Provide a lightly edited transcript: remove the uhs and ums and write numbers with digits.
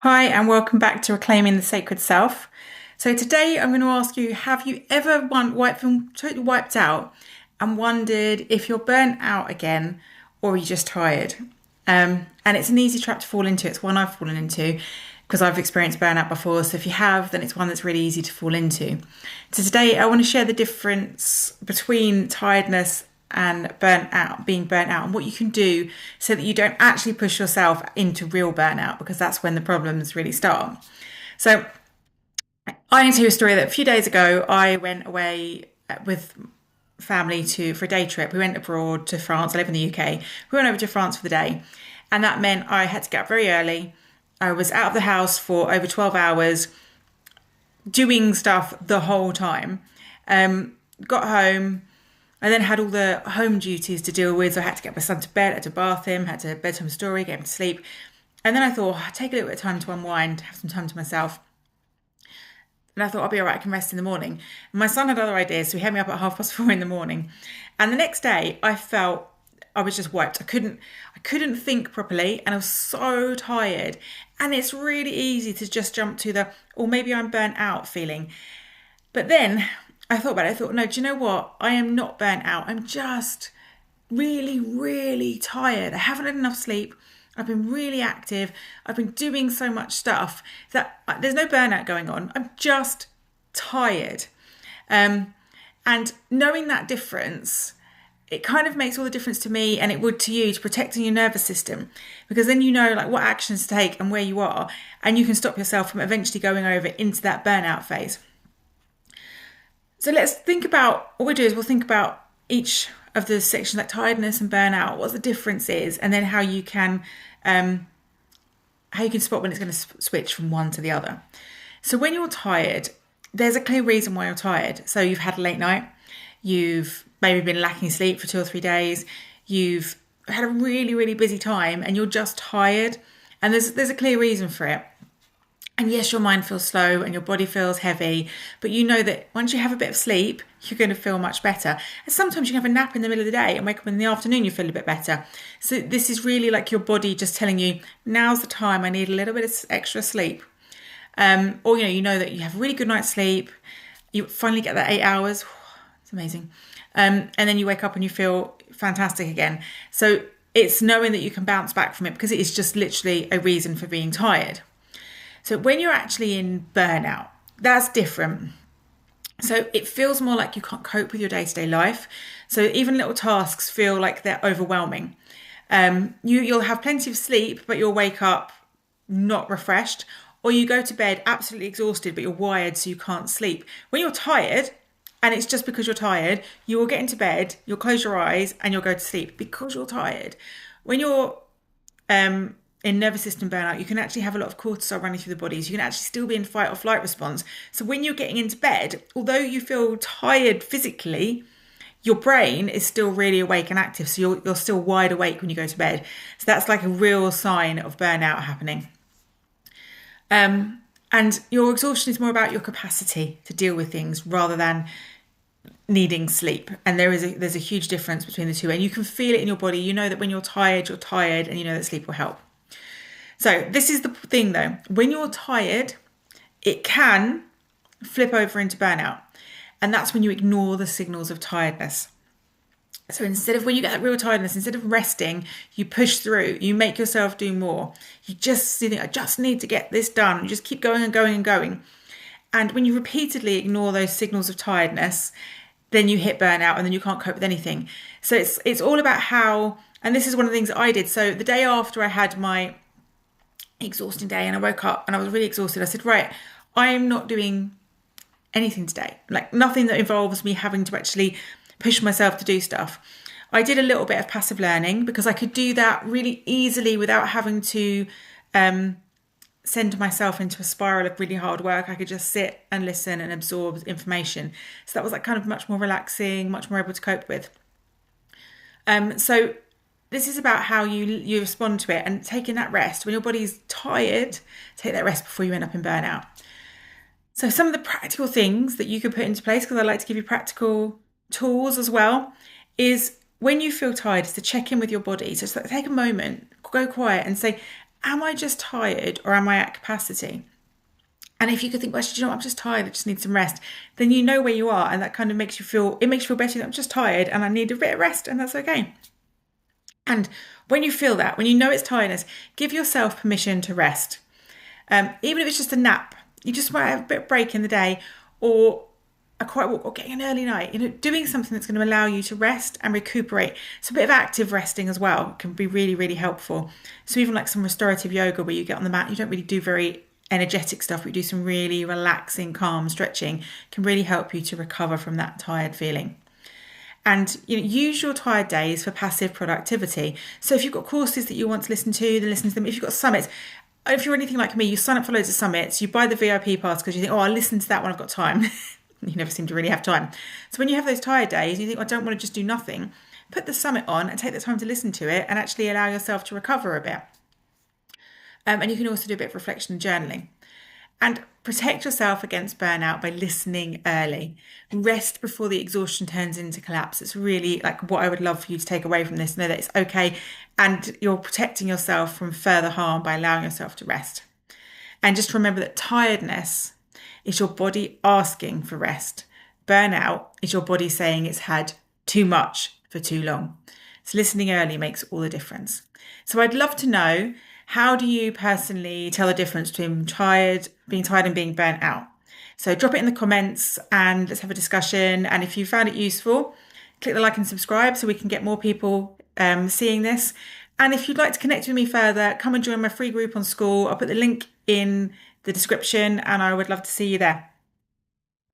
Hi, and welcome back to Reclaiming the Sacred Self. So, today I'm going to ask you, have you ever been totally wiped out and wondered if you're burnt out again or are you just tired? And it's an easy trap to fall into. It's one I've fallen into because I've experienced burnout before. So, if you have, then it's one that's really easy to fall into. So, today I want to share the difference between tiredness and being burnt out, and what you can do so that you don't actually push yourself into real burnout, because that's when the problems really start. So I can tell you a story that a few days ago I went away with family to for a day trip. We went abroad to France. I live in the UK. We went over to France for the day, and that meant I had to get up very early. I was out of the house for over 12 hours doing stuff the whole time. Got home. I then had all the home duties to deal with. So I had to get my son to bed, had to bath him, had to bedtime story, get him to sleep. And then I thought, I'd take a little bit of time to unwind, have some time to myself. And I thought, I'll be all right, I can rest in the morning. And my son had other ideas, so he had me up at 4:30 in the morning. And the next day, I felt I was just wiped. I couldn't think properly, and I was so tired. And it's really easy to just jump to the, or maybe I'm burnt out feeling. But then I thought about it. I thought, no, do you know what? I am not burnt out. I'm just really, really tired. I haven't had enough sleep. I've been really active. I've been doing so much stuff that there's no burnout going on. I'm just tired. And knowing that difference, it kind of makes all the difference to me, and it would to you, to protecting your nervous system, because then you know like what actions to take and where you are, and you can stop yourself from eventually going over into that burnout phase. So let's think about, what we do is we'll think about each of the sections like tiredness and burnout, what the difference is, and then how you can spot when it's going to switch from one to the other. So when you're tired, there's a clear reason why you're tired. So you've had a late night, you've maybe been lacking sleep for 2 or 3 days, you've had a really, really busy time, and you're just tired. And there's a clear reason for it. And yes, your mind feels slow and your body feels heavy, but you know that once you have a bit of sleep, you're going to feel much better. And sometimes you can have a nap in the middle of the day and wake up in the afternoon, you feel a bit better. So this is really like your body just telling you, now's the time, I need a little bit of extra sleep. Or you know that you have a really good night's sleep, you finally get that 8 hours, it's amazing. And then you wake up and you feel fantastic again. So it's knowing that you can bounce back from it, because it is just literally a reason for being tired. So when you're actually in burnout, that's different. So it feels more like you can't cope with your day-to-day life. So even little tasks feel like they're overwhelming. You'll have plenty of sleep, but you'll wake up not refreshed, or you go to bed absolutely exhausted, but you're wired, so you can't sleep. When you're tired, and it's just because you're tired, you will get into bed, you'll close your eyes, and you'll go to sleep because you're tired. When you're in nervous system burnout, you can actually have a lot of cortisol running through the body. So you can actually still be in fight or flight response. So when you're getting into bed, although you feel tired physically, your brain is still really awake and active. So you're still wide awake when you go to bed. So that's like a real sign of burnout happening. And your exhaustion is more about your capacity to deal with things rather than needing sleep. And there's a huge difference between the two. And you can feel it in your body. You know that when you're tired, and you know that sleep will help. So this is the thing though, when you're tired, it can flip over into burnout. And that's when you ignore the signals of tiredness. So when you get that real tiredness, instead of resting, you push through, you make yourself do more. You just think, I just need to get this done. You just keep going and going and going. And when you repeatedly ignore those signals of tiredness, then you hit burnout, and then you can't cope with anything. So it's all about how, and this is one of the things that I did. So the day after I had my exhausting day and I woke up and I was really exhausted, I said, right, I am not doing anything today, like nothing that involves me having to actually push myself to do stuff. I did a little bit of passive learning because I could do that really easily without having to send myself into a spiral of really hard work. I could just sit and listen and absorb information. So that was like kind of much more relaxing, much more able to cope with. So this is about how you respond to it, and taking that rest. When your body's tired, take that rest before you end up in burnout. So some of the practical things that you could put into place, because I like to give you practical tools as well, is when you feel tired, is to check in with your body. So take a moment, go quiet and say, am I just tired or am I at capacity? And if you could think, well, actually, you know what, I'm just tired, I just need some rest, then you know where you are, and that kind of makes you feel, it makes you feel better that I'm just tired and I need a bit of rest, and that's okay. And when you feel that, when you know it's tiredness, give yourself permission to rest. Even if it's just a nap, you just might have a bit of break in the day, or a quiet walk, or getting an early night. Doing something that's going to allow you to rest and recuperate. So a bit of active resting as well can be really, really helpful. So even like some restorative yoga where you get on the mat, you don't really do very energetic stuff, but you do some really relaxing, calm stretching, can really help you to recover from that tired feeling. And use your tired days for passive productivity. So if you've got courses that you want to listen to, then listen to them. If you've got summits, if you're anything like me, you sign up for loads of summits, you buy the VIP pass because you think, oh, I'll listen to that when I've got time. You never seem to really have time. So when you have those tired days, you think, I don't want to just do nothing, put the summit on and take the time to listen to it and actually allow yourself to recover a bit. And you can also do a bit of reflection and journaling. And protect yourself against burnout by listening early. Rest before the exhaustion turns into collapse. It's really like what I would love for you to take away from this. Know that it's okay. And you're protecting yourself from further harm by allowing yourself to rest. And just remember that tiredness is your body asking for rest. Burnout is your body saying it's had too much for too long. So listening early makes all the difference. So I'd love to know, how do you personally tell the difference between being tired and being burnt out? So drop it in the comments and let's have a discussion. And if you found it useful, click the like and subscribe so we can get more people seeing this. And if you'd like to connect with me further, come and join my free group on School. I'll put the link in the description and I would love to see you there.